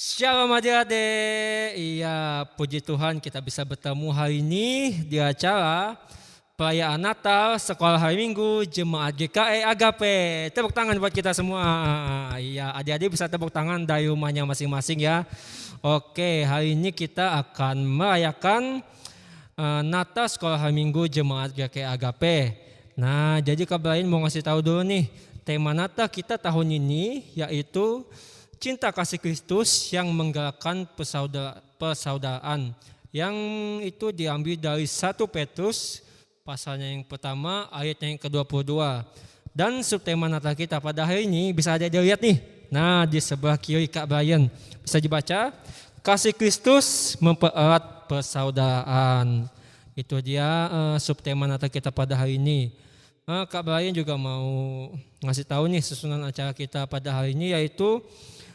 Shalom adik-adik. Iya, puji Tuhan kita bisa bertemu hari ini di acara perayaan Natal Sekolah Hari Minggu Jemaat GKI Agape. Tepuk tangan buat kita semua. Iya, adik-adik bisa tepuk tangan dari rumahnya masing-masing ya. Oke, hari ini kita akan merayakan Natal Sekolah Hari Minggu Jemaat GKI Agape. Nah, jadi kabar lain mau ngasih tahu dulu nih, tema Natal kita tahun ini yaitu cinta kasih Kristus yang menggerakkan persaudaraan. Yang itu diambil dari 1 Petrus pasalnya yang pertama ayatnya yang ke-22. Dan subtema Natal kita pada hari ini bisa ada dilihat nih. Nah, di sebelah kiri Kak Brian bisa dibaca, kasih Kristus mempererat persaudaraan. Itu dia subtema Natal kita pada hari ini. Kak Brian juga mau ngasih tahu nih susunan acara kita pada hari ini, yaitu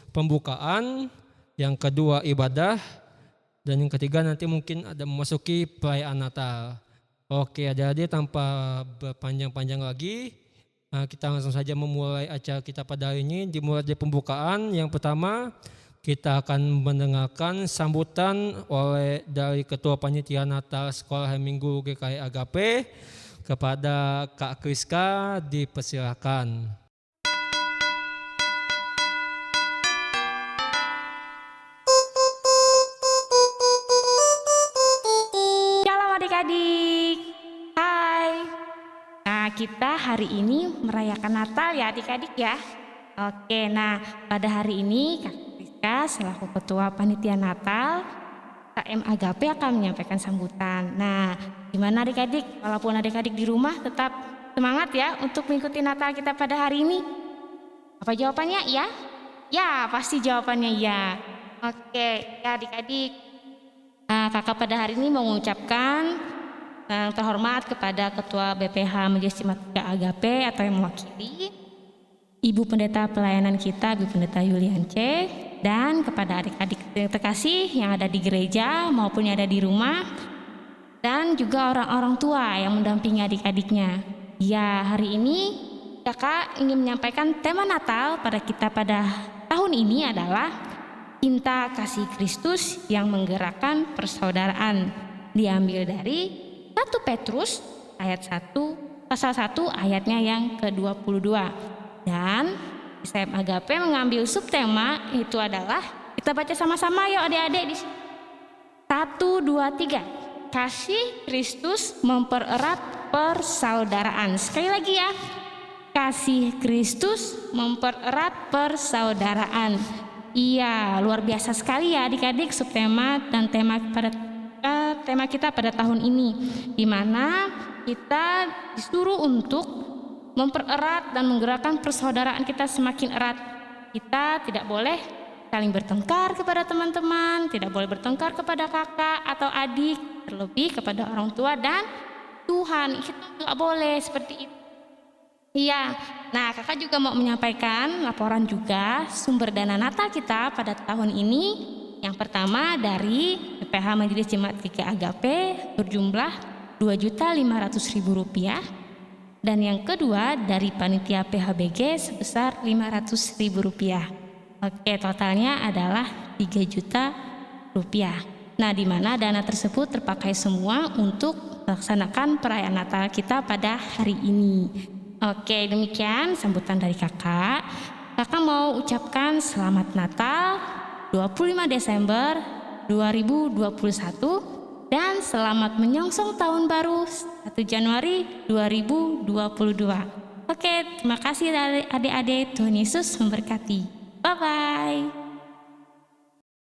pembukaan, yang kedua ibadah, dan yang ketiga nanti mungkin ada memasuki perayaan Natal. Oke, adik-adik tanpa berpanjang-panjang lagi, kita langsung saja memulai acara kita pada hari ini. Dimulai dari pembukaan. Yang pertama kita akan mendengarkan sambutan dari Ketua Panitia Natal Sekolah Hari Minggu GKI Agape. Kepada Kak Kriska dipersilakan. Adik-adik, hai. Nah, kita hari ini merayakan Natal ya adik-adik ya. Oke, nah pada hari ini Kak Rizka selaku Ketua Panitia Natal KM Agape akan menyampaikan sambutan. Nah, gimana adik-adik? Walaupun adik-adik di rumah tetap semangat ya untuk mengikuti Natal kita pada hari ini. Apa jawabannya? Ya? Ya, pasti jawabannya ya. Oke, ya adik-adik. Nah, kakak pada hari ini mengucapkan yang terhormat kepada Ketua BPH Majelis Jemaat Agape atau yang mewakili Ibu Pendeta pelayanan kita, Ibu Pendeta Yulian C, dan kepada adik-adik yang terkasih yang ada di gereja maupun yang ada di rumah, dan juga orang-orang tua yang mendampingi adik-adiknya. Ya, hari ini kakak ingin menyampaikan tema Natal pada kita pada tahun ini adalah cinta kasih Kristus yang menggerakkan persaudaraan. Diambil dari 1 Petrus ayat 1 pasal 1 ayatnya yang ke-22. Dan KM Agape mengambil subtema itu adalah, kita baca sama-sama yuk adik-adik di sini. 1, 2, 3. Kasih Kristus mempererat persaudaraan. Sekali lagi ya. Kasih Kristus mempererat persaudaraan. Iya, luar biasa sekali ya adik-adik subtema dan tema kita pada tahun ini, di mana kita disuruh untuk mempererat dan menggerakkan persaudaraan kita semakin erat. Kita tidak boleh saling bertengkar kepada teman-teman, tidak boleh bertengkar kepada kakak atau adik, terlebih kepada orang tua dan Tuhan. Itu tidak boleh seperti itu. Iya, nah kakak juga mau menyampaikan laporan juga sumber dana Natal kita pada tahun ini. Yang pertama dari BPH Majelis Jemaat GKI Agape berjumlah Rp2.500.000, dan yang kedua dari Panitia PHBG sebesar Rp500.000. Oke, totalnya adalah Rp3 juta. Nah, di mana dana tersebut terpakai semua untuk melaksanakan perayaan Natal kita pada hari ini. Oke, demikian sambutan dari kakak. Kakak mau ucapkan selamat Natal 25 Desember 2021 dan selamat menyongsong tahun baru 1 Januari 2022. Oke, terima kasih adik-adik. Tuhan Yesus memberkati. Bye-bye.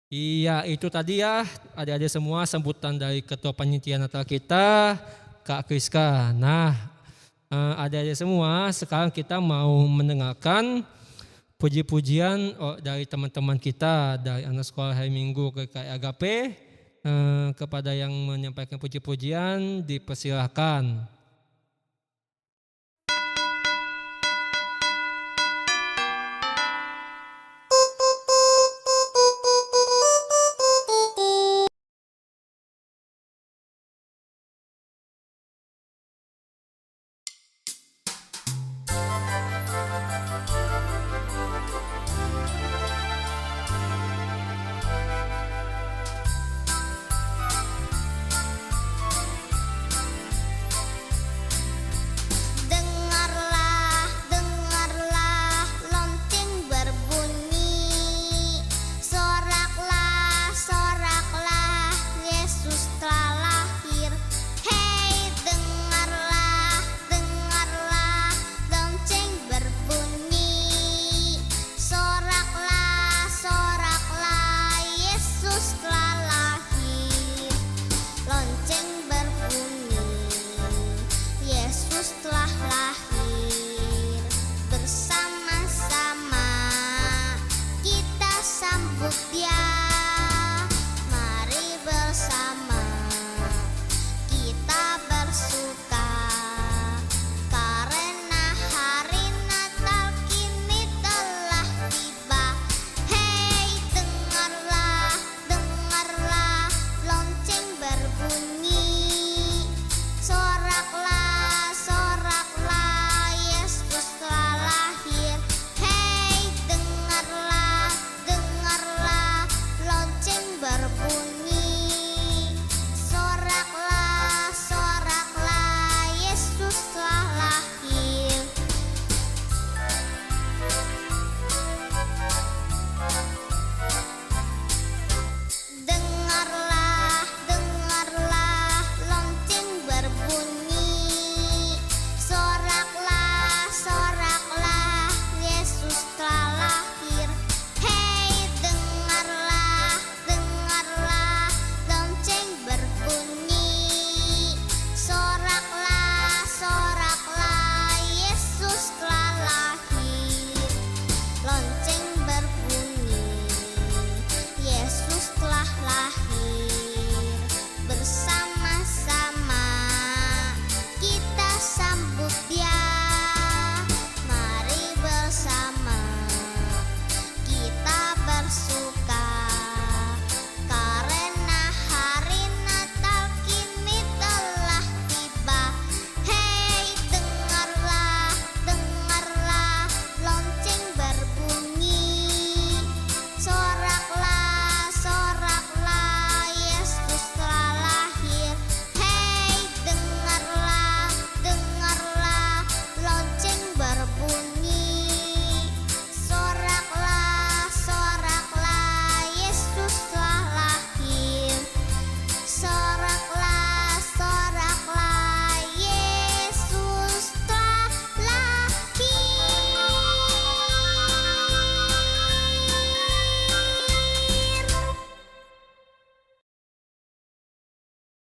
Iya, itu tadi ya adik-adik semua sambutan dari Ketua Panitia Natal kita, Kak Kriska. Nah, adik-adik semua, sekarang kita mau mendengarkan puji-pujian dari teman-teman kita dari anak sekolah Hari Minggu GKI Agape. Kepada yang menyampaikan puji-pujian dipersilahkan.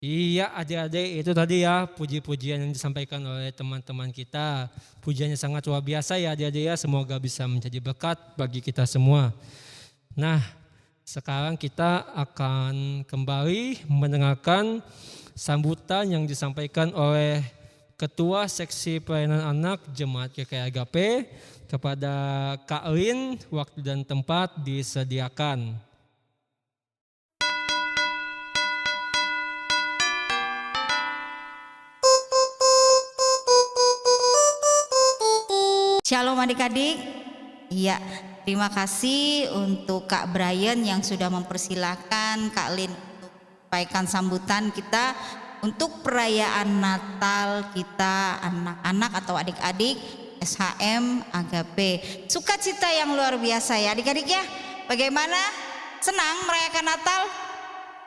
Iya adik-adik, itu tadi ya puji-pujian yang disampaikan oleh teman-teman kita. Pujiannya sangat luar biasa ya adik-adik ya, semoga bisa menjadi berkat bagi kita semua. Nah, sekarang kita akan kembali mendengarkan sambutan yang disampaikan oleh Ketua Seksi Pelayanan Anak Jemaat GKI Agape kepada Kak Lin. Waktu dan tempat disediakan. Shalom adik-adik. Iya, terima kasih untuk Kak Brian yang sudah mempersilahkan Kak Lin untuk sampaikan sambutan kita untuk perayaan Natal kita anak-anak atau adik-adik SHM Agape. Sukacita yang luar biasa ya adik-adik ya. Bagaimana? Senang merayakan Natal?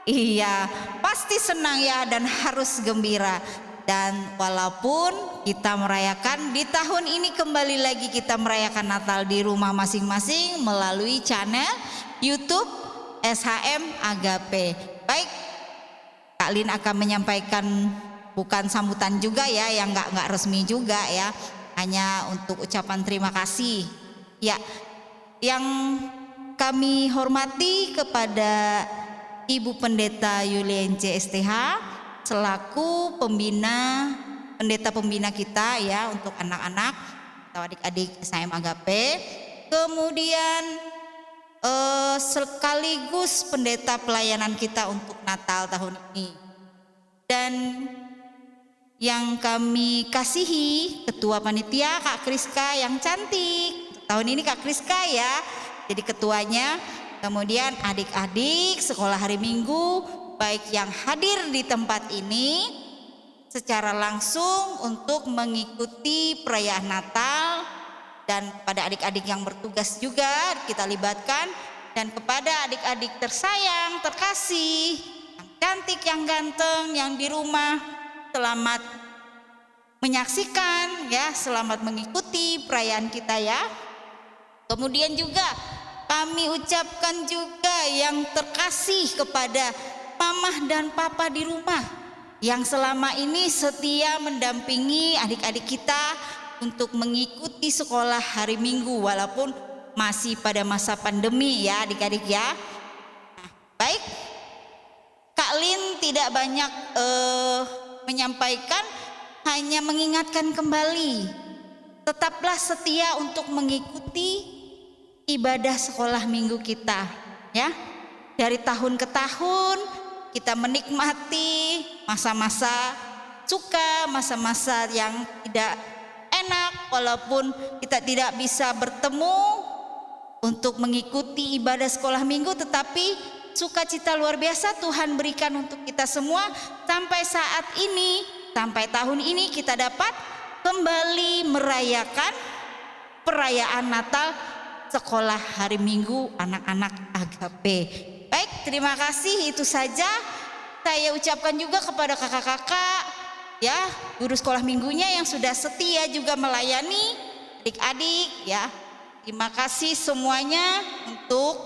Iya, pasti senang ya dan harus gembira. Dan walaupun kita merayakan di tahun ini kembali lagi kita merayakan Natal di rumah masing-masing melalui channel YouTube SHM Agape. Baik, Kak Lin akan menyampaikan bukan sambutan juga ya, yang nggak resmi juga ya, hanya untuk ucapan terima kasih. Ya, yang kami hormati kepada Ibu Pendeta Yulience STH selaku pendeta pembina kita ya untuk anak-anak atau adik-adik SHM Agape, kemudian sekaligus pendeta pelayanan kita untuk Natal tahun ini, dan yang kami kasihi Ketua Panitia Kak Kriska yang cantik tahun ini, Kak Kriska ya jadi ketuanya, kemudian adik-adik sekolah hari Minggu baik yang hadir di tempat ini secara langsung untuk mengikuti perayaan Natal, dan pada adik-adik yang bertugas juga kita libatkan, dan kepada adik-adik tersayang, terkasih, yang cantik, yang ganteng, yang di rumah, selamat menyaksikan ya, selamat mengikuti perayaan kita ya. Kemudian juga kami ucapkan juga yang terkasih kepada Mama dan Papa di rumah yang selama ini setia mendampingi adik-adik kita untuk mengikuti sekolah hari Minggu walaupun masih pada masa pandemi ya adik-adik ya. Nah, baik, Kak Lin tidak banyak menyampaikan, hanya mengingatkan kembali, tetaplah setia untuk mengikuti ibadah sekolah minggu kita ya. Dari tahun ke tahun kita menikmati masa-masa suka, masa-masa yang tidak enak, walaupun kita tidak bisa bertemu untuk mengikuti ibadah sekolah minggu, tetapi sukacita luar biasa Tuhan berikan untuk kita semua sampai saat ini, sampai tahun ini kita dapat kembali merayakan perayaan Natal sekolah hari Minggu anak-anak Agape. Baik, terima kasih, itu saja saya ucapkan juga kepada kakak-kakak ya, guru sekolah minggunya yang sudah setia juga melayani adik-adik ya. Terima kasih semuanya untuk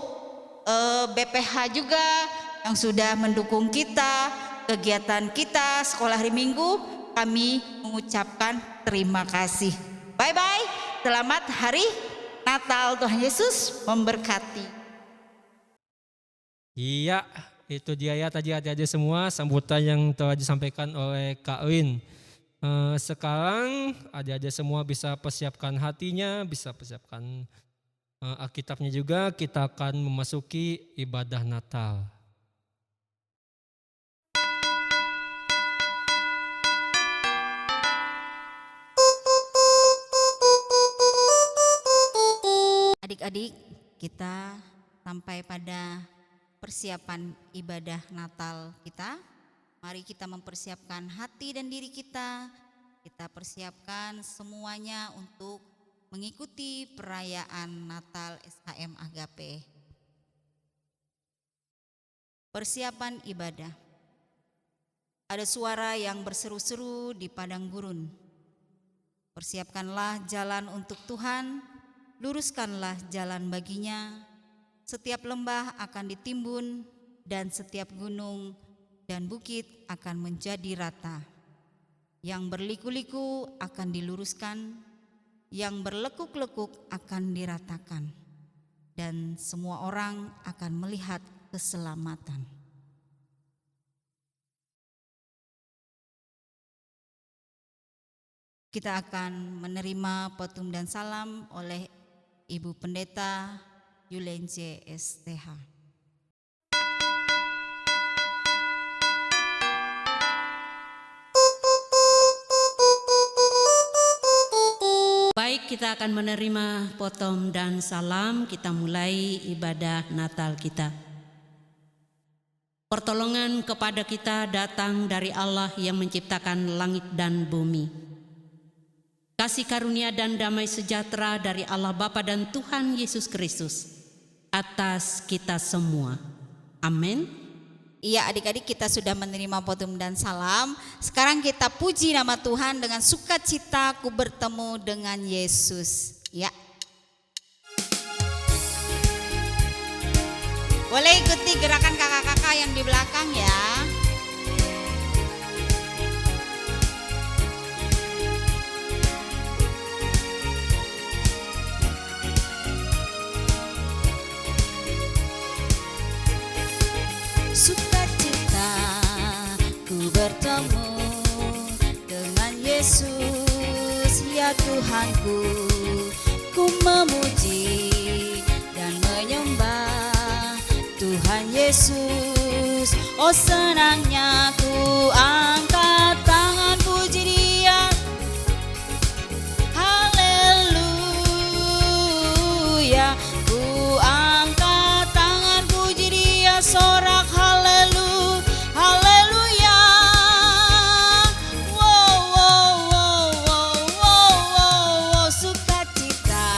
BPH juga yang sudah mendukung kita, kegiatan kita sekolah hari Minggu. Kami mengucapkan terima kasih. Bye-bye, selamat hari Natal, Tuhan Yesus memberkati. Iya, itu dia ya tadi adik-adik semua sambutan yang telah disampaikan oleh Kak Lin. Sekarang adik-adik semua bisa persiapkan hatinya, bisa persiapkan Alkitabnya juga, kita akan memasuki ibadah Natal. Adik-adik, kita sampai pada persiapan ibadah Natal kita. Mari kita mempersiapkan hati dan diri kita. Kita persiapkan semuanya untuk mengikuti perayaan Natal SHM Agape. Persiapan ibadah. Ada suara yang berseru-seru di padang gurun. Persiapkanlah jalan untuk Tuhan, luruskanlah jalan baginya. Setiap lembah akan ditimbun dan setiap gunung dan bukit akan menjadi rata. Yang berliku-liku akan diluruskan, yang berlekuk-lekuk akan diratakan, dan semua orang akan melihat keselamatan. Kita akan menerima petum dan salam oleh Ibu Pendeta Yulenje STH. Baik, kita akan menerima potom dan salam. Kita mulai ibadah Natal kita. Pertolongan kepada kita datang dari Allah yang menciptakan langit dan bumi. Kasih karunia dan damai sejahtera dari Allah Bapa dan Tuhan Yesus Kristus atas kita semua. Amin. Iya, adik-adik, kita sudah menerima petum dan salam. Sekarang kita puji nama Tuhan dengan sukacita ku bertemu dengan Yesus. Ya. Boleh ikuti gerakan kakak-kakak yang di belakang ya. Sukacita ku bertemu dengan Yesus, ya Tuhanku. Ku memuji dan menyembah Tuhan Yesus. Oh, senangnya ku angkat tangan puji Dia. Haleluya. Ku angkat tangan puji Dia, sorak haleluya. Haleluya. Wow, wow, wow, wow, wow, wow. Sukacita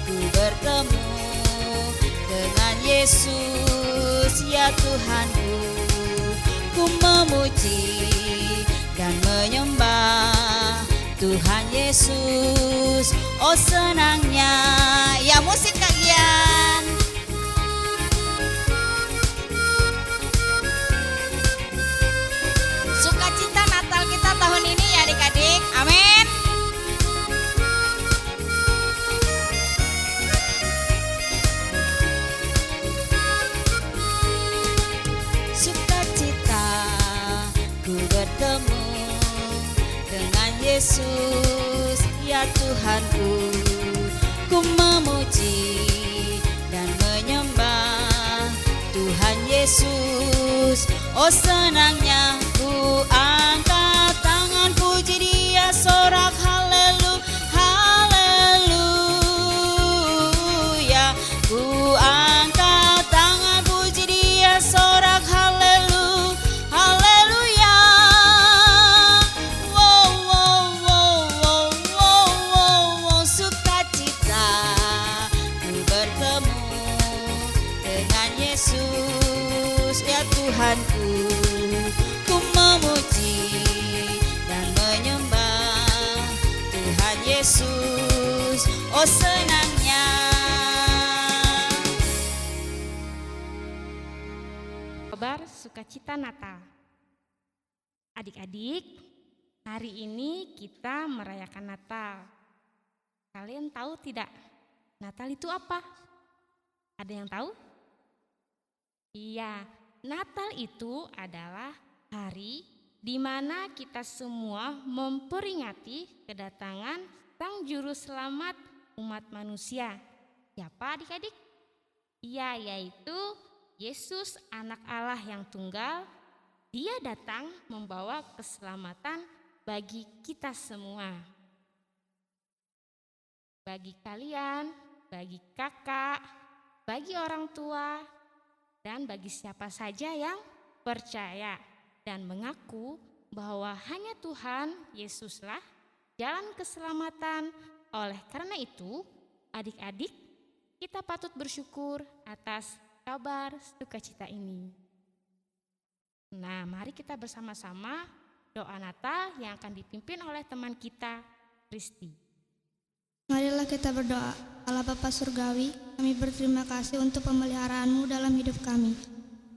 ku bertemu dengan Yesus, ya Tuhanku. Ku memuji dan menyembah Tuhan Yesus. Oh, senangnya. Ya, musik kalian. Sukacita Natal kita tahun ini ya adik-adik. Amin. Sukacita ku bertemu dengan Yesus, ya Tuhanku. Ku memuji dan menyembah Tuhan Yesus. Oh, senangnya ku angkat tangan puji Dia, sorak haleluya. Haleluya. Ku angkat tangan puji Dia, sorak haleluya. Haleluya. Wow, wow, wow, wow, wow, wow, wow. Sukacita ku bertemu dengan Yesus, ya Tuhanku. Ku memuji dan menyembah Tuhan Yesus. Oh, senangnya. Kabar sukacita Natal. Adik-adik, hari ini kita merayakan Natal. Kalian tahu tidak, Natal itu apa? Ada yang tahu? Iya, Natal itu adalah hari di mana kita semua memperingati kedatangan Sang Juru Selamat umat manusia. Siapa adik-adik? Iya, yaitu Yesus, anak Allah yang tunggal. Dia datang membawa keselamatan bagi kita semua. Bagi kalian, bagi kakak, bagi orang tua, dan bagi siapa saja yang percaya dan mengaku bahwa hanya Tuhan Yesuslah jalan keselamatan. Oleh karena itu, adik-adik, kita patut bersyukur atas kabar sukacita ini. Nah, mari kita bersama-sama doa Natal yang akan dipimpin oleh teman kita, Kristi. Marilah kita berdoa. Allah Bapa Surgawi, kami berterima kasih untuk pemeliharaan-Mu dalam hidup kami.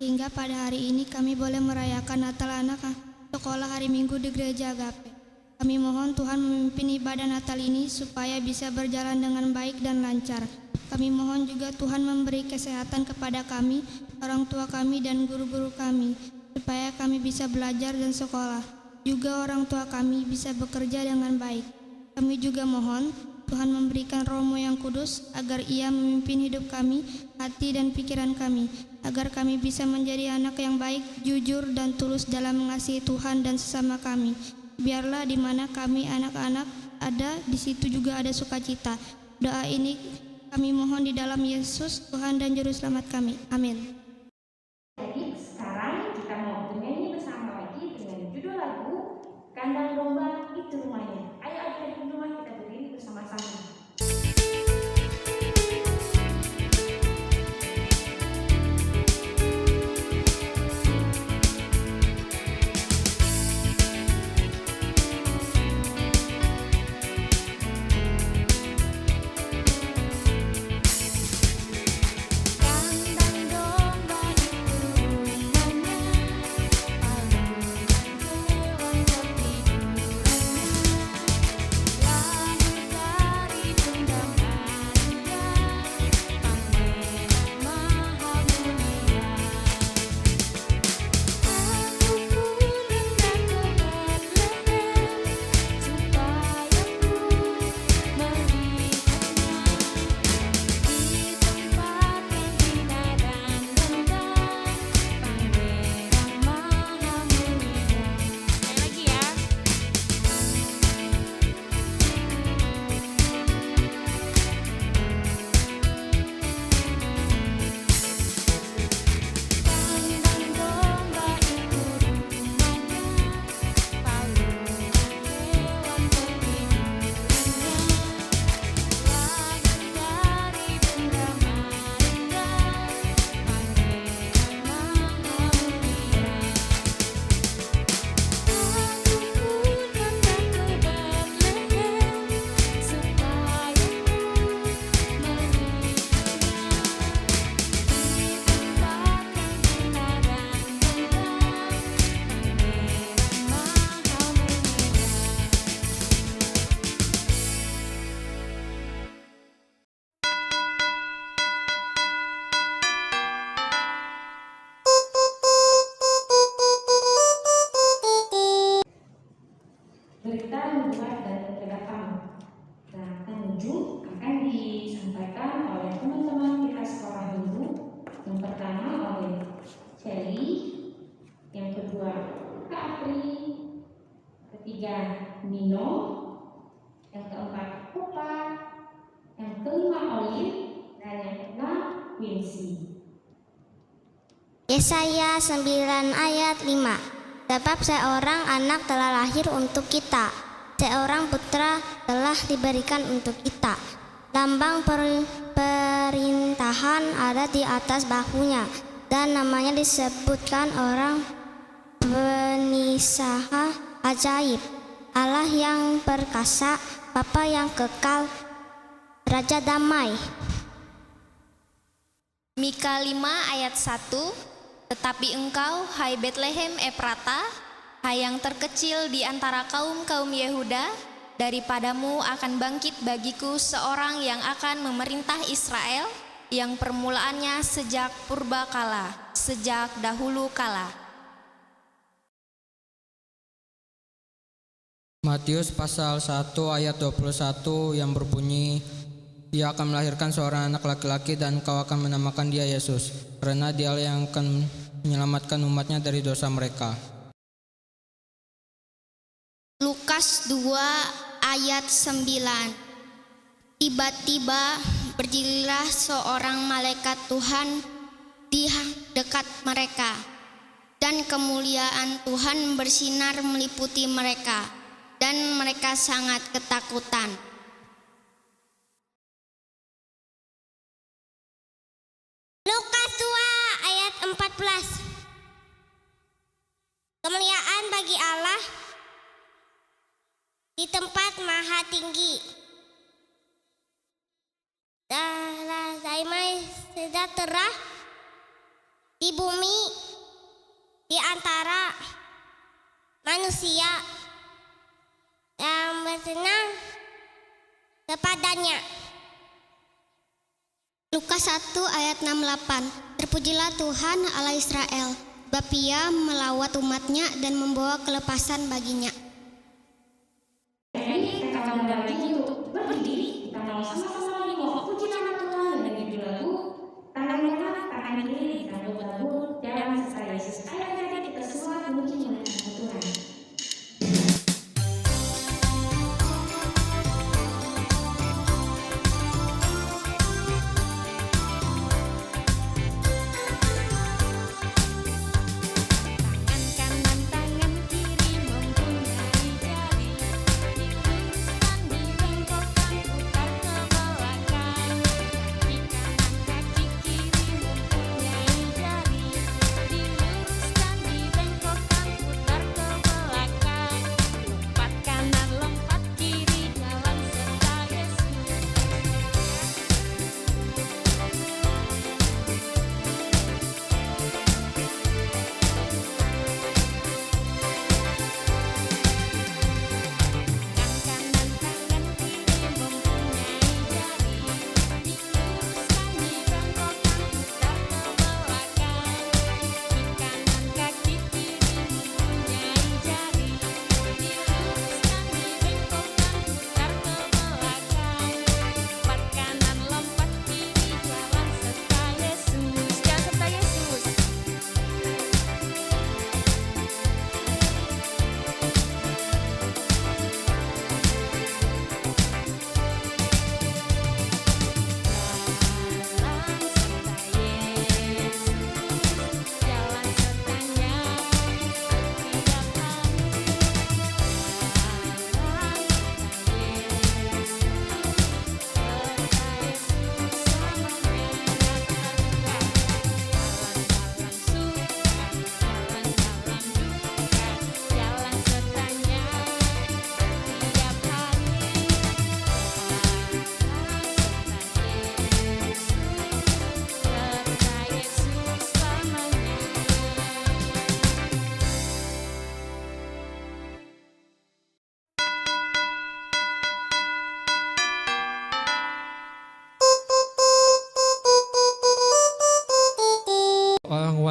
hingga pada hari ini kami boleh merayakan Natal anak sekolah hari Minggu di Gereja Agape. Kami mohon Tuhan memimpin ibadah Natal ini supaya bisa berjalan dengan baik dan lancar. Kami mohon juga Tuhan memberi kesehatan kepada kami, orang tua kami dan guru-guru kami, supaya kami bisa belajar dan sekolah. Juga orang tua kami bisa bekerja dengan baik. Kami juga mohon Tuhan memberikan Roh-Mu yang kudus agar Ia memimpin hidup kami, hati dan pikiran kami, agar kami bisa menjadi anak yang baik, jujur dan tulus dalam mengasihi Tuhan dan sesama kami. Biarlah di mana kami anak-anak ada, di situ juga ada sukacita. Doa ini kami mohon di dalam Yesus, Tuhan dan Juru Selamat kami. Amin. Jadi sekarang kita mau bernyanyi bersama lagi dengan judul lagu Kandang Domba Itu Rumahnya. Ayo adik-adik di rumah kita berdiri bersama-sama. Kandang domba itu rumahnya, hewan tertidurannya, lahir dari bunda Maria, pangeran maha mulia. Aku pun hendak ke Betlehem, supaya ku melihatnya di tempat yang indah dan megah, pangeran maha mulia. Sekali lagi ya. Kandang domba itu rumahnya, paluan hewan tertidurannya, lahir dari bunda Maria, pangeran maha mulia. Aku pun hendak ke Betlehem, supaya ku melihatnya di tempat yang indah dan megah, pangeran maha mulia. Berita membuat dan kegiatan. Nah, pengunjung akan disampaikan oleh teman-teman kita sekolah minggu. Yang pertama oleh Shelly, yang kedua Kak Apri, ketiga Nino, yang keempat Pupa, yang kelima Olive, dan yang keenam Wincy. Yesaya 9 ayat 5. Sebab seorang anak telah lahir untuk kita, seorang putra telah diberikan untuk kita. Lambang perintahan ada di atas bahunya, dan namanya disebutkan orang penisah ajaib, Allah yang perkasa, Bapa yang kekal, Raja damai. Mika 5 ayat 1. Tetapi engkau, hai Betlehem Efrata, hai yang terkecil di antara kaum-kaum Yehuda, daripadamu akan bangkit bagiku seorang yang akan memerintah Israel, yang permulaannya sejak purbakala, sejak dahulu kala. Matius pasal 1 ayat 21 yang berbunyi, Ia akan melahirkan seorang anak laki-laki dan kau akan menamakan dia Yesus, karena dia yang akan menyelamatkan umatnya dari dosa mereka. Lukas 2 ayat 9. Tiba-tiba berdirilah seorang malaikat Tuhan di dekat mereka, dan kemuliaan Tuhan bersinar meliputi mereka, dan mereka sangat ketakutan. Lukas 2 ayat 14. Kemuliaan bagi Allah di tempat maha tinggi, damai sejahtera di bumi di antara manusia yang bersenang kepadanya. Lukas 1 ayat 68. Terpujilah Tuhan Allah Israel, sebab Ia melawat umatnya dan membawa kelepasan baginya. Jadi kita undang lagi untuk berdiri. Kita mau sama-sama membawa pujian Tuhan dengan judul lagu Tangan Merah, Tangan Kiri. Kita buat lagu dalam sesuai Yesus. Ayo kita semua puji dengan Tuhan.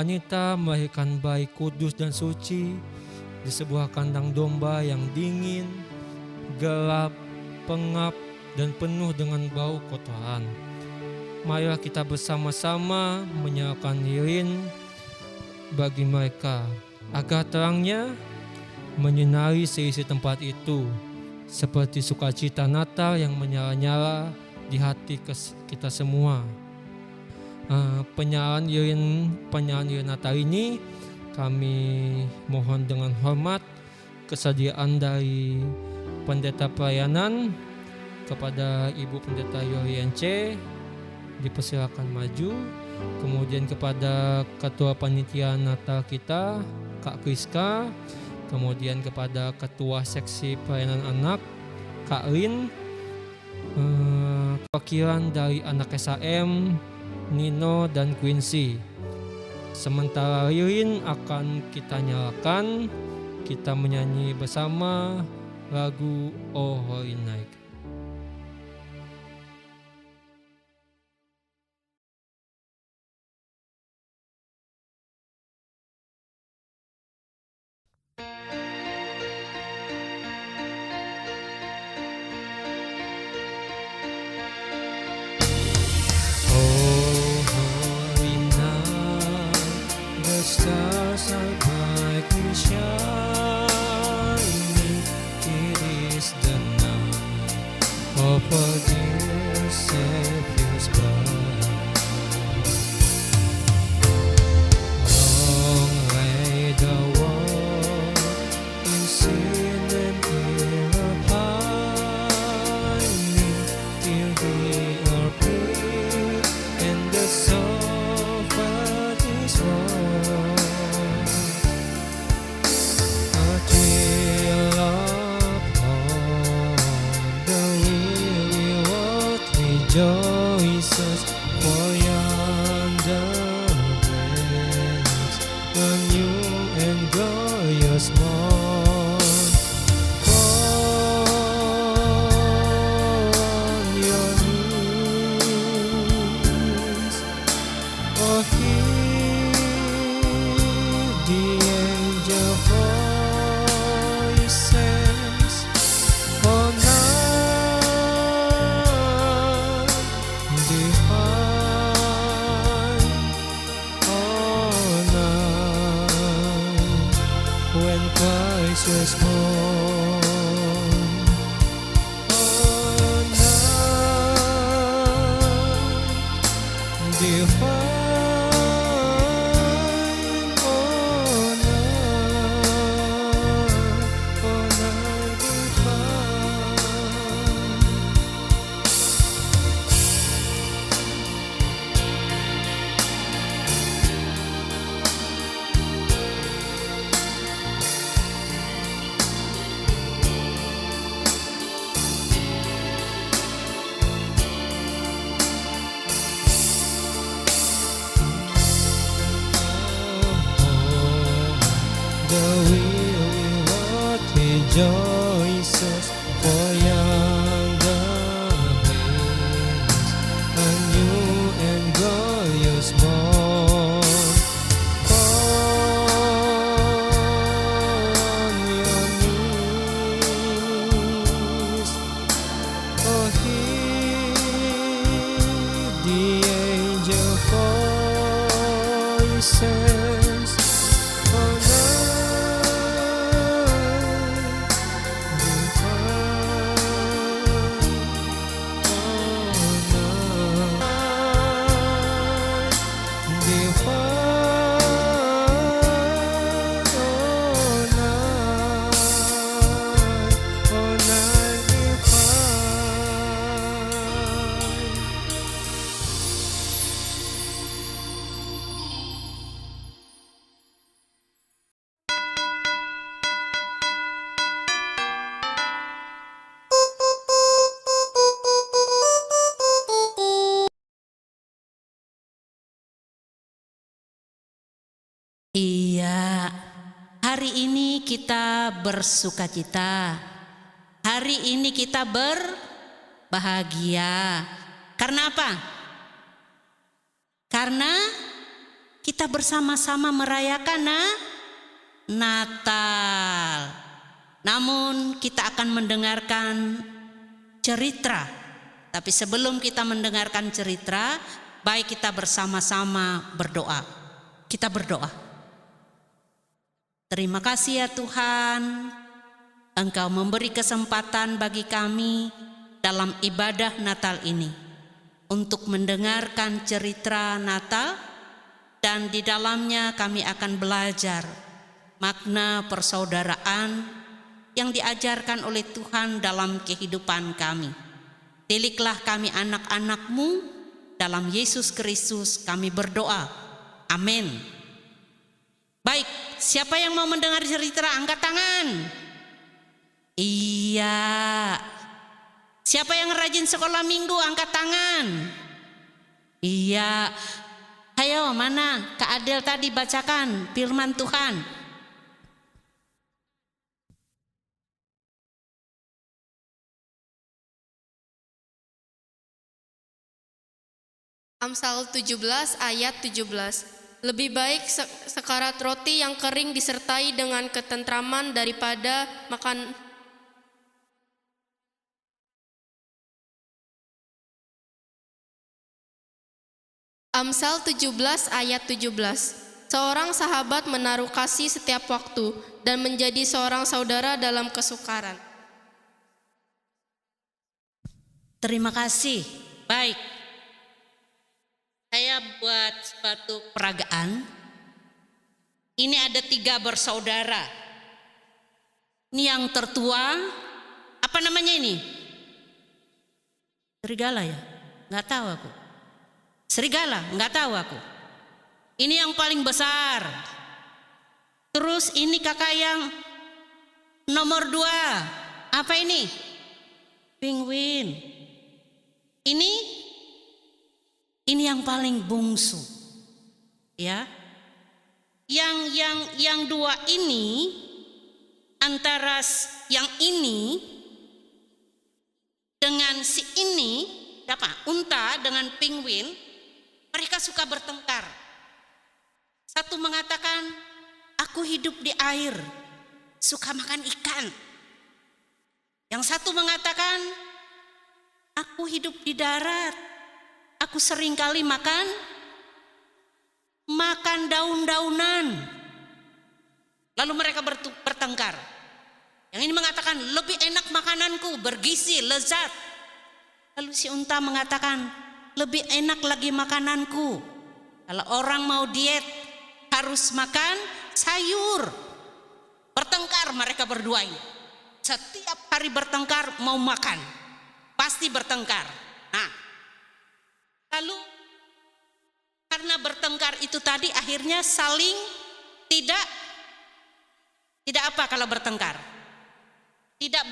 Wanita melahirkan bayi kudus dan suci di sebuah kandang domba yang dingin, gelap, pengap, dan penuh dengan bau kotoran. Marilah kita bersama-sama menyalakan lilin bagi mereka, agar terangnya menyinari seisi tempat itu, seperti sukacita Natal yang menyala-nyala di hati kita semua. Penyalaan lilin Natal ini kami mohon dengan hormat kesediaan dari pendeta pelayanan kepada Ibu Pendeta Yorience, dipersilakan maju. Kemudian kepada Ketua Panitia Natal kita Kak Kriska, kemudian kepada Ketua Seksi Pelayanan Anak Kak Lin, perwakilan dari anak SAM Nino dan Quincy. Sementara lilin akan kita nyalakan, kita menyanyi bersama lagu Oh Holy Night. Stars are brightly shining. It is the night of our dear Savior's birth. Long lay the world in sin and error pining, till He appeared and the soul felt His word. Rejoices for yonder bread. a new and glorious morn. Fall on your knees, or hear the angel voices. Oh, night divine, oh, night when Christ was born. Oh, night divine, oh, night divine. The weary world rejoices for younger days, a new and glorious morn. Fall on your knees, oh, hear the angel voices. Oh, Iya, hari ini kita bersukacita. Hari ini kita berbahagia. Karena apa? Karena kita bersama-sama merayakan Natal. Namun kita akan mendengarkan cerita. Tapi sebelum kita mendengarkan cerita, baik kita bersama-sama berdoa. Kita berdoa. Terima kasih ya Tuhan, Engkau memberi kesempatan bagi kami dalam ibadah Natal ini untuk mendengarkan cerita Natal, dan di dalamnya kami akan belajar makna persaudaraan yang diajarkan oleh Tuhan dalam kehidupan kami. Didikanlah kami anak-anak-Mu, dalam Yesus Kristus kami berdoa. Amin. Baik, siapa yang mau mendengar cerita angkat tangan? Iya. Siapa yang rajin sekolah minggu angkat tangan? Iya. Ayo, mana Kak Adel tadi bacakan firman Tuhan. Amsal 17 ayat 17. Lebih baik sekarat roti yang kering disertai dengan ketentraman daripada makan Amsal 17 ayat 17. Seorang sahabat menaruh kasih setiap waktu dan menjadi seorang saudara dalam kesukaran. Terima kasih. Baik. Saya buat suatu peragaan. Ini ada 3 bersaudara. Ini yang tertua, apa namanya ini? Serigala ya? Nggak tahu aku. Serigala, nggak tahu aku. Ini yang paling besar. Terus ini kakak yang nomor 2. Apa ini? Penguin. Ini yang paling bungsu. Ya. Yang yang dua ini, antara yang ini dengan si ini, apa? Unta dengan penguin, mereka suka bertengkar. Satu mengatakan, aku hidup di air, suka makan ikan. Yang satu mengatakan, aku hidup di darat, aku sering kali makan daun-daunan. Lalu mereka bertengkar. Yang ini mengatakan, lebih enak makananku, bergizi, lezat. Lalu si unta mengatakan, lebih enak lagi makananku. Kalau orang mau diet harus makan sayur. Bertengkar mereka berdua ini. Setiap hari bertengkar, mau makan pasti bertengkar. Nah, lalu karena bertengkar itu tadi akhirnya saling tidak apa kalau bertengkar? Tidak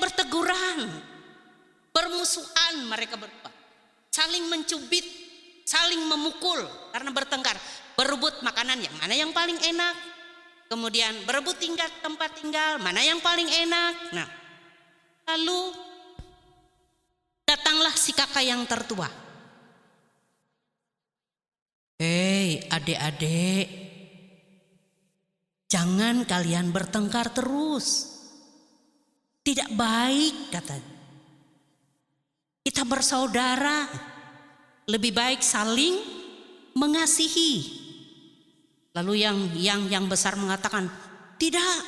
berteguran, bermusuhan mereka berdua, saling mencubit, saling memukul karena bertengkar, berebut makanan yang mana yang paling enak, kemudian berebut tempat tinggal mana yang paling enak. Nah, lalu datanglah si kakak yang tertua. Hei adik-adik, jangan kalian bertengkar terus. Tidak baik katanya. Kita bersaudara, lebih baik saling mengasihi. Lalu yang besar mengatakan, tidak,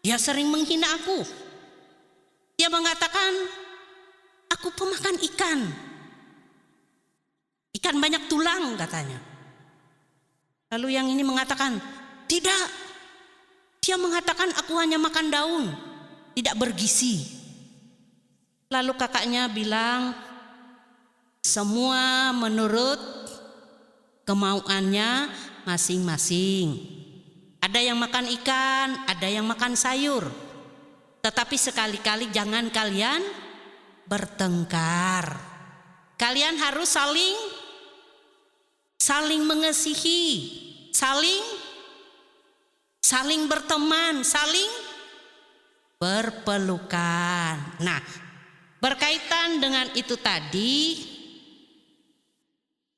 dia sering menghina aku. Dia mengatakan, aku pemakan ikan. Ikan banyak tulang katanya. Lalu yang ini mengatakan, tidak. Dia mengatakan aku hanya makan daun, tidak bergizi. Lalu kakaknya bilang, semua menurut kemauannya masing-masing. Ada yang makan ikan, ada yang makan sayur. Tetapi sekali-kali jangan kalian bertengkar. Kalian harus saling mengasihi, saling berteman, saling berpelukan. Nah, berkaitan dengan itu tadi,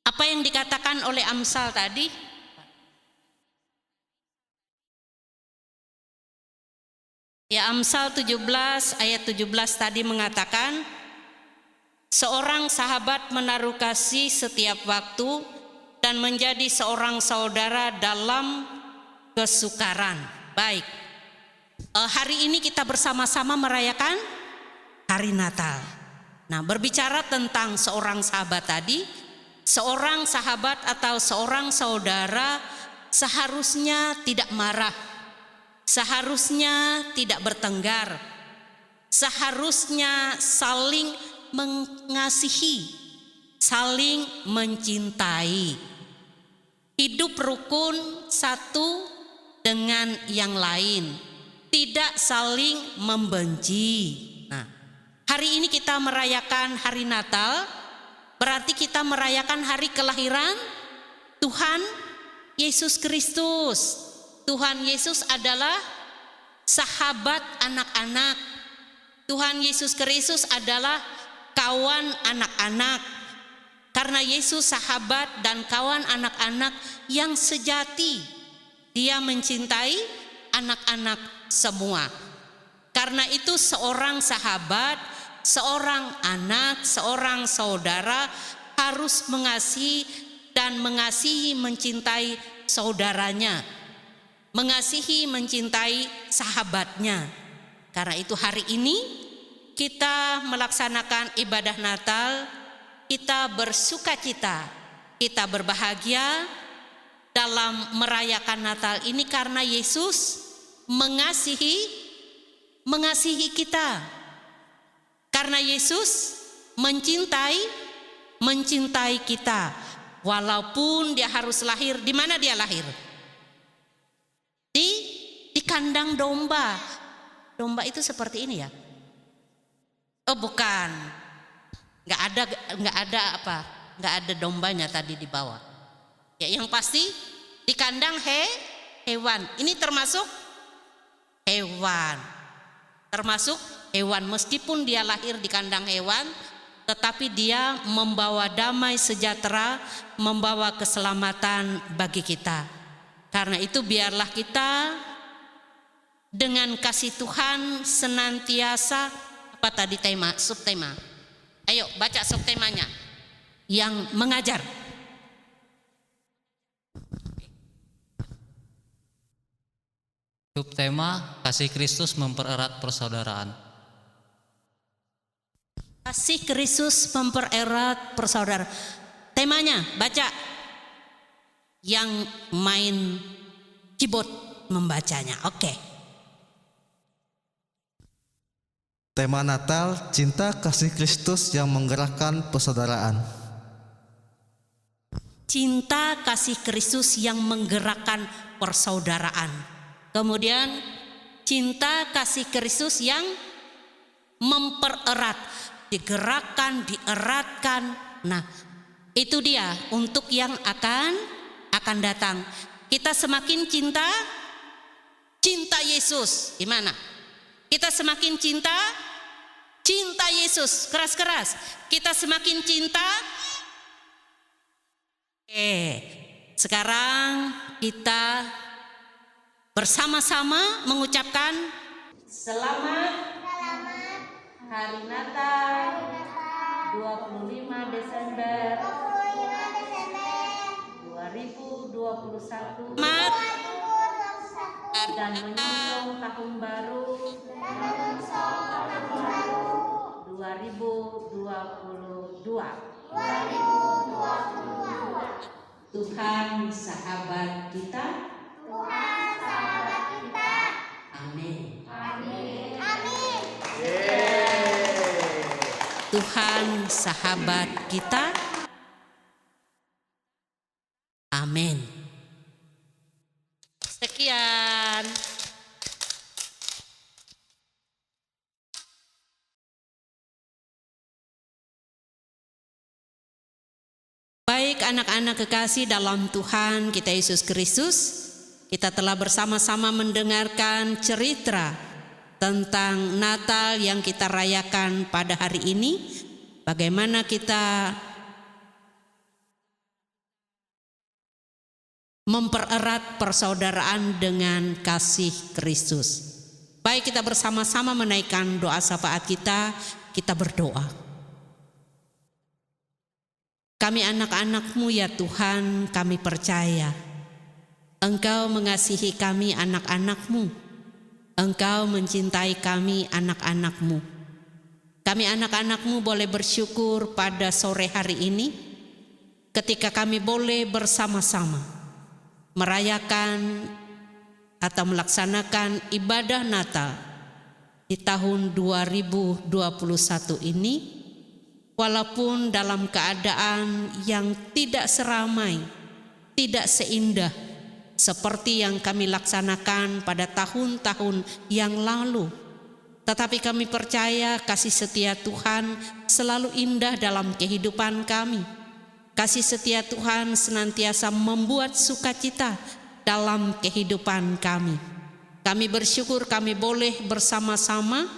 apa yang dikatakan oleh Amsal tadi? Ya, Amsal 17 ayat 17 tadi mengatakan, seorang sahabat menaruh kasih setiap waktu dan menjadi seorang saudara dalam kesukaran. Baik, hari ini kita bersama-sama merayakan hari Natal. Nah, berbicara tentang seorang sahabat tadi, seorang sahabat atau seorang saudara seharusnya tidak marah, seharusnya tidak bertengkar, seharusnya saling mengasihi, saling mencintai. Hidup rukun satu dengan yang lain, tidak saling membenci. Nah, hari ini kita merayakan hari Natal, berarti kita merayakan hari kelahiran Tuhan Yesus Kristus. Tuhan Yesus adalah sahabat anak-anak. Tuhan Yesus Kristus adalah kawan anak-anak. Karena Yesus sahabat dan kawan anak-anak yang sejati. Dia mencintai anak-anak semua. Karena itu seorang sahabat, seorang anak, seorang saudara harus mengasihi dan mencintai saudaranya. Mengasihi, mencintai sahabatnya. Karena itu hari ini kita melaksanakan ibadah Natal, kita bersukacita, kita berbahagia dalam merayakan Natal ini karena Yesus mengasihi kita. Karena Yesus mencintai kita. Walaupun dia harus lahir, di mana dia lahir? Di kandang domba. Domba itu seperti ini ya? Oh bukan, nggak ada dombanya tadi di bawah. Ya yang pasti di kandang hewan. Ini termasuk hewan. Termasuk hewan, meskipun dia lahir di kandang hewan, tetapi dia membawa damai sejahtera, membawa keselamatan bagi kita. Karena itu biarlah kita dengan kasih Tuhan senantiasa, apa tadi tema, subtema. Ayo baca subtemanya. Yang mengajar. Subtema kasih Kristus mempererat persaudaraan. Kasih Kristus mempererat persaudaraan. Temanya baca. Yang main keyboard membacanya. Oke. Tema Natal, cinta kasih Kristus yang menggerakkan persaudaraan. Cinta kasih Kristus yang menggerakkan persaudaraan. Kemudian cinta kasih Kristus yang mempererat, digerakkan, dieratkan. Nah, itu dia untuk yang akan datang. Kita semakin cinta Yesus. Gimana? Kita semakin cinta Yesus. Keras-keras. Kita semakin cinta. Sekarang kita bersama-sama mengucapkan selamat Hari Natal 25 Desember 2021 dan menyongsong tahun baru 2022. Tuhan sahabat kita. Amin. Tuhan sahabat kita. Amin. Sekian. Baik anak-anak kekasih dalam Tuhan kita Yesus Kristus, kita telah bersama-sama mendengarkan cerita tentang Natal yang kita rayakan pada hari ini. Bagaimana kita mempererat persaudaraan dengan kasih Kristus. Baik, kita bersama-sama menaikkan doa syafaat kita berdoa. Kami anak-anak-Mu ya Tuhan, kami percaya Engkau mengasihi kami anak-anak-Mu. Engkau mencintai kami anak-anak-Mu. Kami anak-anak-Mu boleh bersyukur pada sore hari ini ketika kami boleh bersama-sama merayakan atau melaksanakan ibadah Natal di tahun 2021 ini, walaupun dalam keadaan yang tidak seramai, tidak seindah seperti yang kami laksanakan pada tahun-tahun yang lalu. Tetapi kami percaya kasih setia Tuhan selalu indah dalam kehidupan kami. Kasih setia Tuhan senantiasa membuat sukacita dalam kehidupan kami. Kami bersyukur kami boleh bersama-sama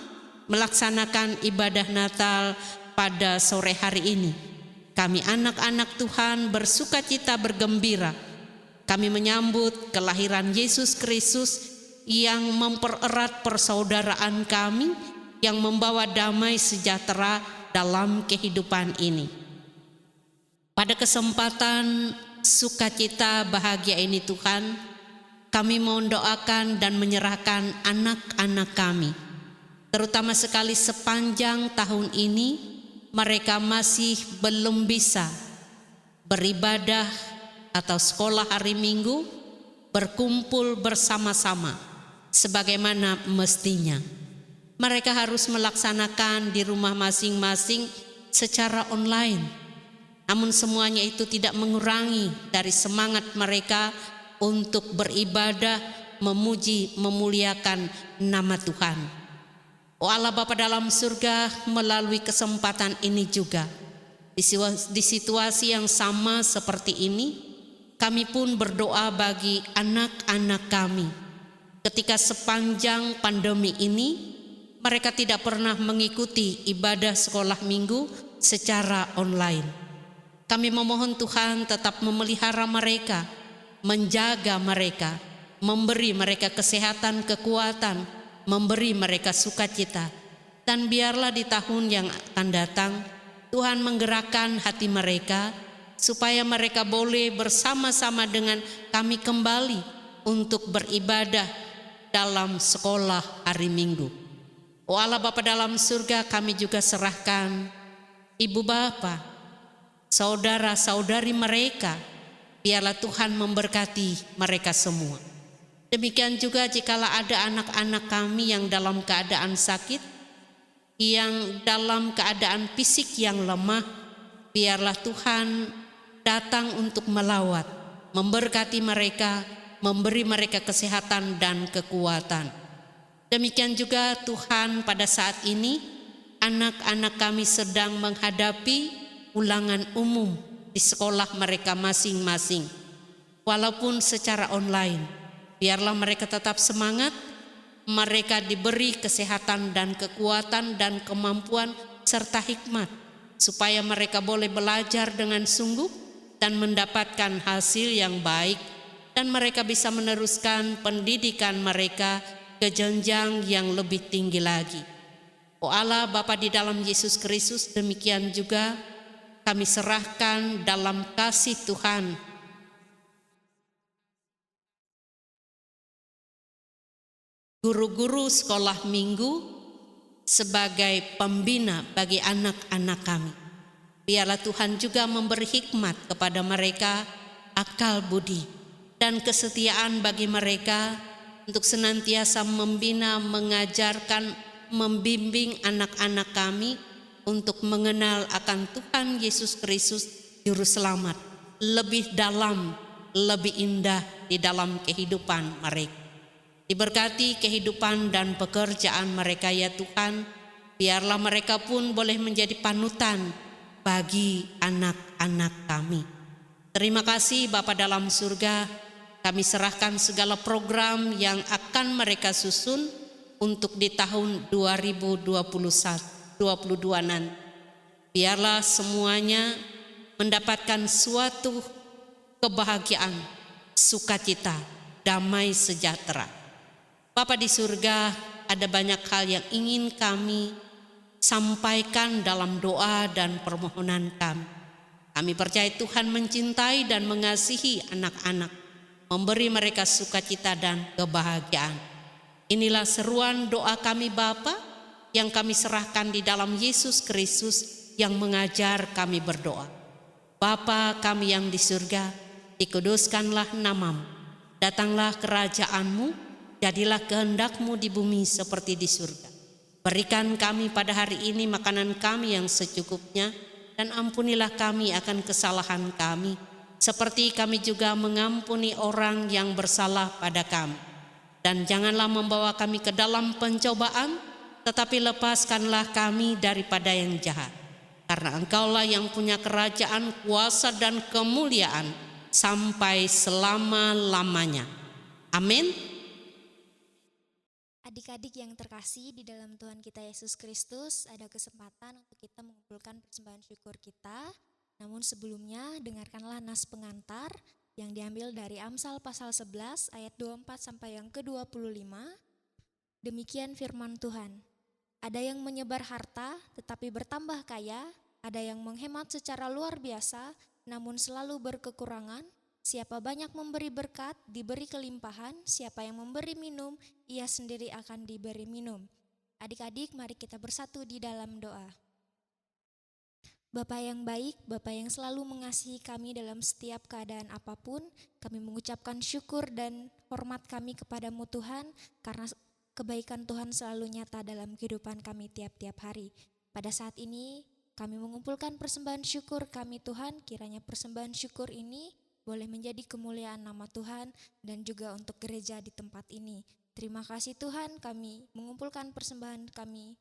melaksanakan ibadah Natal pada sore hari ini. Kami anak-anak Tuhan bersukacita bergembira. Kami menyambut kelahiran Yesus Kristus yang mempererat persaudaraan kami, yang membawa damai sejahtera dalam kehidupan ini. Pada kesempatan sukacita bahagia ini Tuhan, kami mohon doakan dan menyerahkan anak-anak kami, terutama sekali sepanjang tahun ini mereka masih belum bisa beribadah atau sekolah hari Minggu, berkumpul bersama-sama sebagaimana mestinya. Mereka harus melaksanakan di rumah masing-masing secara online. Namun semuanya itu tidak mengurangi dari semangat mereka untuk beribadah, memuji, memuliakan nama Tuhan. Oh Allah Bapa dalam surga, melalui kesempatan ini juga di situasi yang sama seperti ini, kami pun berdoa bagi anak-anak kami. Ketika sepanjang pandemi ini, mereka tidak pernah mengikuti ibadah sekolah minggu secara online. Kami memohon Tuhan tetap memelihara mereka, menjaga mereka, memberi mereka kesehatan, kekuatan, memberi mereka sukacita. Dan biarlah di tahun yang akan datang, Tuhan menggerakkan hati mereka, supaya mereka boleh bersama-sama dengan kami kembali untuk beribadah dalam sekolah hari Minggu. Oh Allah Bapa dalam surga, kami juga serahkan ibu bapa, saudara-saudari mereka, biarlah Tuhan memberkati mereka semua. Demikian juga jikalau ada anak-anak kami yang dalam keadaan sakit, yang dalam keadaan fisik yang lemah, biarlah Tuhan datang untuk melawat, memberkati mereka, memberi mereka kesehatan dan kekuatan. Demikian juga Tuhan, pada saat ini anak-anak kami sedang menghadapi ulangan umum di sekolah mereka masing-masing. Walaupun secara online, biarlah mereka tetap semangat, mereka diberi kesehatan dan kekuatan dan kemampuan serta hikmat, supaya mereka boleh belajar dengan sungguh dan mendapatkan hasil yang baik, dan mereka bisa meneruskan pendidikan mereka ke jenjang yang lebih tinggi lagi. Oh Allah Bapa di dalam Yesus Kristus, demikian juga kami serahkan dalam kasih Tuhan guru-guru sekolah minggu sebagai pembina bagi anak-anak kami. Biarlah Tuhan juga memberi hikmat kepada mereka, akal budi dan kesetiaan bagi mereka untuk senantiasa membina, mengajarkan, membimbing anak-anak kami untuk mengenal akan Tuhan Yesus Kristus Juru Selamat lebih dalam, lebih indah di dalam kehidupan mereka. Diberkati kehidupan dan pekerjaan mereka ya Tuhan, biarlah mereka pun boleh menjadi panutan bagi anak-anak kami. Terima kasih Bapa dalam surga, kami serahkan segala program yang akan mereka susun untuk di tahun 2022 nanti. Biarlah semuanya mendapatkan suatu kebahagiaan, sukacita, damai sejahtera. Bapa di surga, ada banyak hal yang ingin kami sampaikan dalam doa dan permohonan kami. Kami percaya Tuhan mencintai dan mengasihi anak-anak, memberi mereka sukacita dan kebahagiaan. Inilah seruan doa kami Bapa yang kami serahkan di dalam Yesus Kristus yang mengajar kami berdoa. Bapa kami yang di surga, dikuduskanlah namamu, datanglah kerajaanmu, jadilah kehendak-Mu di bumi seperti di surga. Berikan kami pada hari ini makanan kami yang secukupnya, dan ampunilah kami akan kesalahan kami, seperti kami juga mengampuni orang yang bersalah pada kami. Dan janganlah membawa kami ke dalam pencobaan, tetapi lepaskanlah kami daripada yang jahat. Karena Engkaulah yang punya kerajaan, kuasa dan kemuliaan sampai selama-lamanya. Amin. Adik-adik yang terkasih di dalam Tuhan kita Yesus Kristus, ada kesempatan untuk kita mengumpulkan persembahan syukur kita. Namun sebelumnya dengarkanlah nas pengantar yang diambil dari Amsal pasal 11 ayat 24 sampai yang ke-25. Demikian firman Tuhan. Ada yang menyebar harta tetapi bertambah kaya, ada yang menghemat secara luar biasa namun selalu berkekurangan. Siapa banyak memberi berkat, diberi kelimpahan. Siapa yang memberi minum, ia sendiri akan diberi minum. Adik-adik, mari kita bersatu di dalam doa. Bapa yang baik, Bapa yang selalu mengasihi kami dalam setiap keadaan apapun, kami mengucapkan syukur dan hormat kami kepadamu Tuhan, karena kebaikan Tuhan selalu nyata dalam kehidupan kami tiap-tiap hari. Pada saat ini, kami mengumpulkan persembahan syukur kami Tuhan, kiranya persembahan syukur ini boleh menjadi kemuliaan nama Tuhan dan juga untuk gereja di tempat ini. Terima kasih Tuhan, kami mengumpulkan persembahan kami.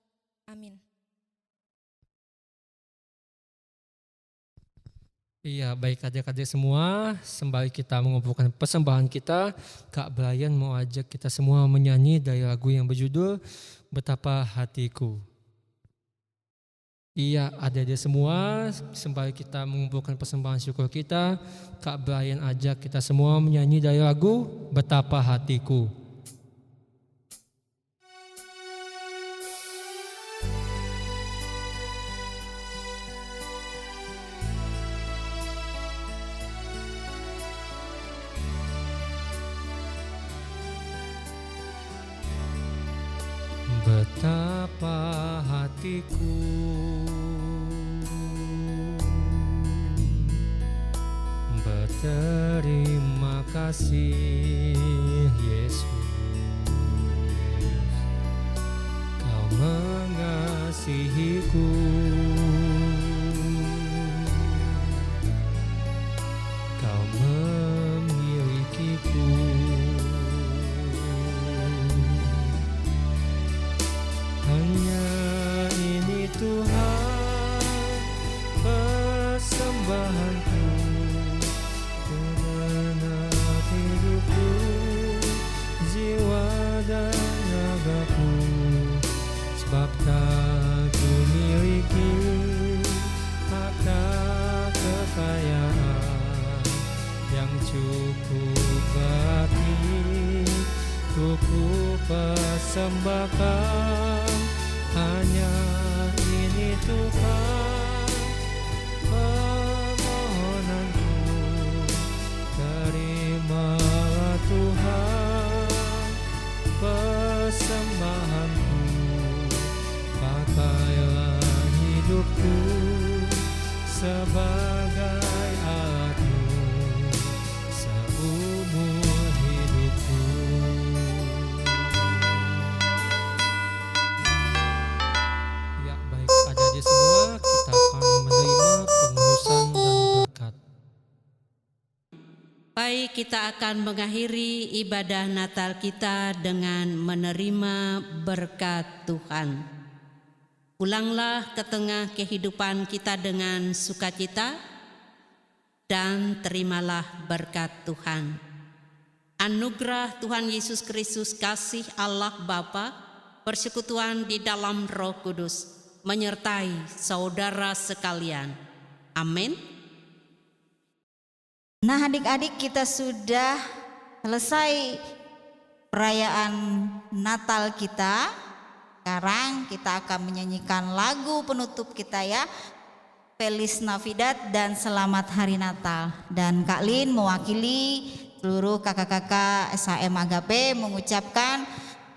Amin. Iya, baik adik-adik semua, sembari kita mengumpulkan persembahan kita, Kak Brian mau ajak kita semua menyanyi dari lagu yang berjudul Betapa Hatiku. Iya, adik-adik semua, sembari kita mengumpulkan persembahan syukur kita, Kak Brian ajak kita semua menyanyi dari lagu Betapa Hatiku. Betapa hatiku berterima kasih Yesus, Kau mengasihiku, Kau memilikiku. Hanya ini Tuhan persembahanku, segenap hidupku, jiwa dan ragaku, sebab tak ku miliki harta kekayaan yang cukup berarti untuk ku persembahkan. Hanya ini Tuhan permohonanku, terimalah Tuhan persembahanku, pakailah hidupku sebagai alatmu seumur hidupku. Adik-adik semua, kita akan menerima pengurusan dan berkat. Baik, kita akan mengakhiri ibadah Natal kita dengan menerima berkat Tuhan. Pulanglah ke tengah kehidupan kita dengan sukacita dan terimalah berkat Tuhan. Anugerah Tuhan Yesus Kristus, kasih Allah Bapa, persekutuan di dalam Roh Kudus menyertai saudara sekalian. Amin. Nah, adik-adik, kita sudah selesai perayaan Natal kita. Sekarang kita akan menyanyikan lagu penutup kita ya, Feliz Navidad dan Selamat Hari Natal. Dan Kak Lin mewakili seluruh kakak-kakak SHM Agape mengucapkan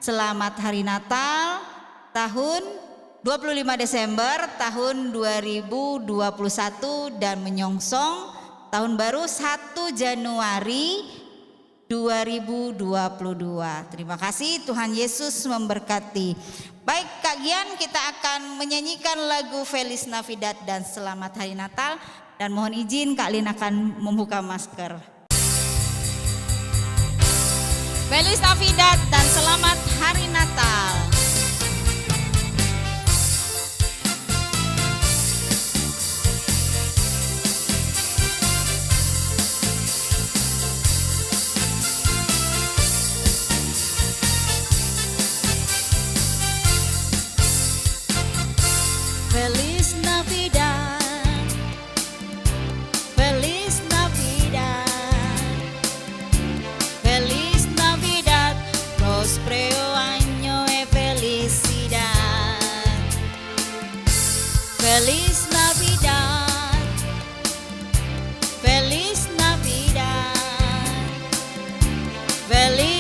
Selamat Hari Natal tahun 25 Desember tahun 2021 dan menyongsong tahun baru 1 Januari 2022. Terima kasih, Tuhan Yesus memberkati. Baik Kak Gian, kita akan menyanyikan lagu Feliz Navidad dan Selamat Hari Natal. Dan mohon izin Kak Lin akan membuka masker. Feliz Navidad dan Selamat Hari Natal. Feliz Navidad, Feliz Navidad, Feliz Navidad, próspero año y felicidad. Feliz Navidad, Feliz Navidad, Feliz